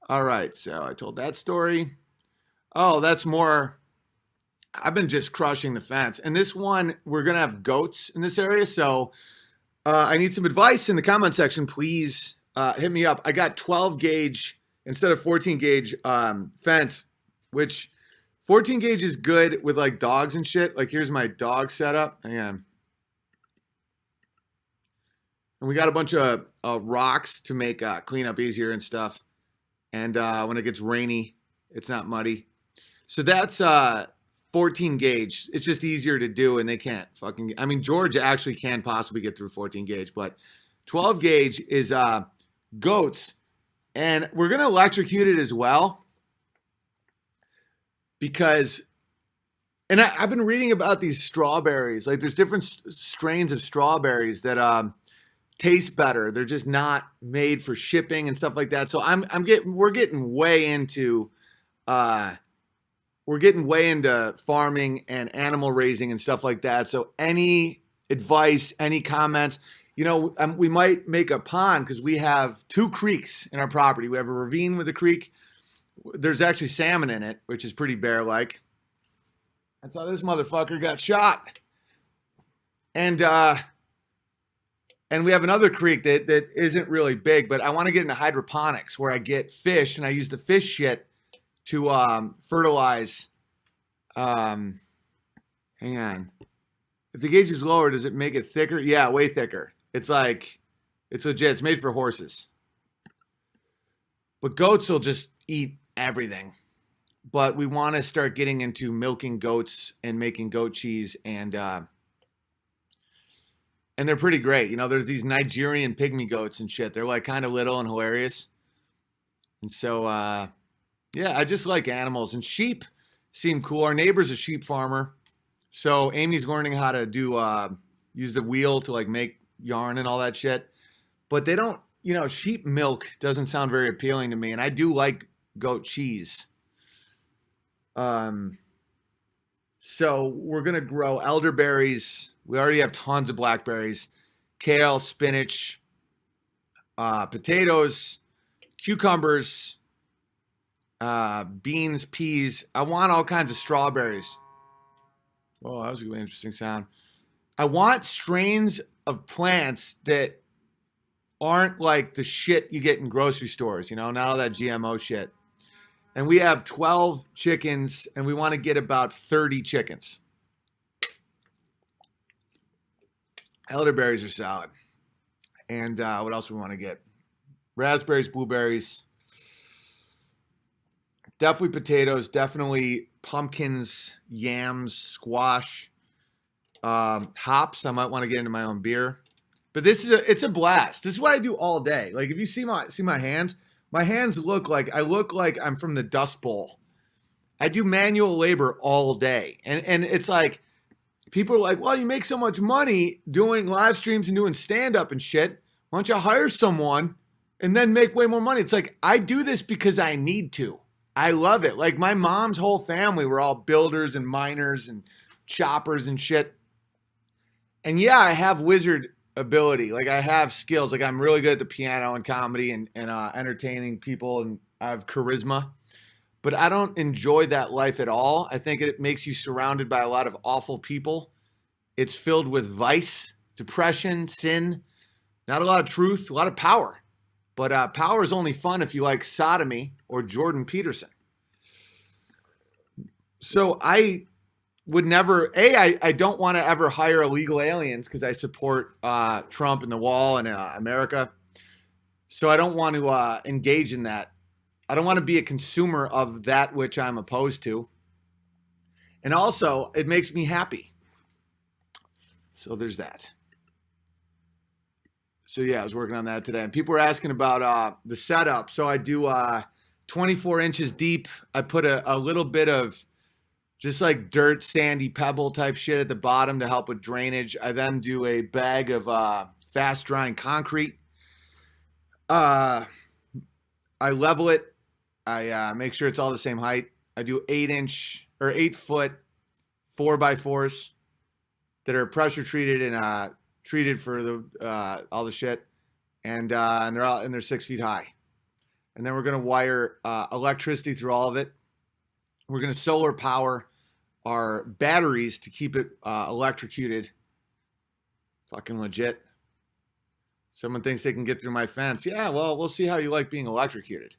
All right, so I told that story. Oh, that's more. I've been just crushing the fence. And this one, we're going to have goats in this area. So I need some advice in the comment section. Please hit me up. I got 12 gauge instead of 14 gauge fence, which 14 gauge is good with like dogs and shit. Like here's my dog setup. Hang on. And we got a bunch of rocks to make cleanup easier and stuff. And when it gets rainy, it's not muddy. So that's 14 gauge. It's just easier to do, and they can't fucking. I mean, Georgia actually can possibly get through 14 gauge, but 12 gauge is goats, and we're gonna electrocute it as well because. And I've been reading about these strawberries. Like, there's different strains of strawberries that taste better. They're just not made for shipping and stuff like that. So we're getting way into farming and animal raising and stuff like that. So any advice, any comments, we might make a pond because we have two creeks in our property. We have a ravine with a creek. There's actually salmon in it, which is pretty bear-like. That's how this motherfucker got shot. And we have another creek that isn't really big, but I want to get into hydroponics where I get fish and I use the fish shit to fertilize. Hang on. If the gauge is lower, does it make it thicker? Yeah, way thicker. It's legit. It's made for horses. But goats will just eat everything. But we want to start getting into milking goats and making goat cheese and they're pretty great. There's these Nigerian pygmy goats and shit. They're like kind of little and hilarious. And so, yeah, I just like animals. And sheep seem cool. Our neighbor's a sheep farmer. So Amy's learning how to use the wheel to like make yarn and all that shit. But they don't, sheep milk doesn't sound very appealing to me. And I do like goat cheese. So we're going to grow elderberries. We already have tons of blackberries, kale, spinach, potatoes, cucumbers, beans, peas. I want all kinds of strawberries. Oh, that was a really interesting sound. I want strains of plants that aren't like the shit you get in grocery stores, not all that GMO shit. And we have 12 chickens, and we want to get about 30 chickens. Elderberries are solid. And what else do we want to get? Raspberries, blueberries. Definitely potatoes. Definitely pumpkins, yams, squash. Hops. I might want to get into my own beer. But it's a blast. This is what I do all day. Like if you see my hands. My hands look like I'm from the Dust Bowl. I do manual labor all day. And it's like, people are like, well, you make so much money doing live streams and doing stand-up and shit. Why don't you hire someone and then make way more money? It's like, I do this because I need to. I love it. Like my mom's whole family were all builders and miners and choppers and shit. And yeah, I have wizard ability. Like I have skills. Like I'm really good at the piano and comedy and entertaining people, and I have charisma. But I don't enjoy that life at all. I think it makes you surrounded by a lot of awful people. It's filled with vice, depression, sin, not a lot of truth, a lot of power. But power is only fun if you like sodomy or Jordan Peterson. So I would never, I don't want to ever hire illegal aliens because I support Trump and the wall and America. So I don't want to engage in that. I don't want to be a consumer of that which I'm opposed to. And also, it makes me happy. So there's that. So yeah, I was working on that today. And people were asking about the setup. So I do 24 inches deep. I put a little bit of just like dirt, sandy pebble type shit at the bottom to help with drainage. I then do a bag of fast drying concrete. I level it. I make sure it's all the same height. I do 8-foot 4x4s that are pressure treated and treated for the all the shit, and they're 6 feet high. and then we're going to wire electricity through all of it. We're going to solar power our batteries to keep it electrocuted. Fucking legit. Someone thinks they can get through my fence. Yeah, well, we'll see how you like being electrocuted.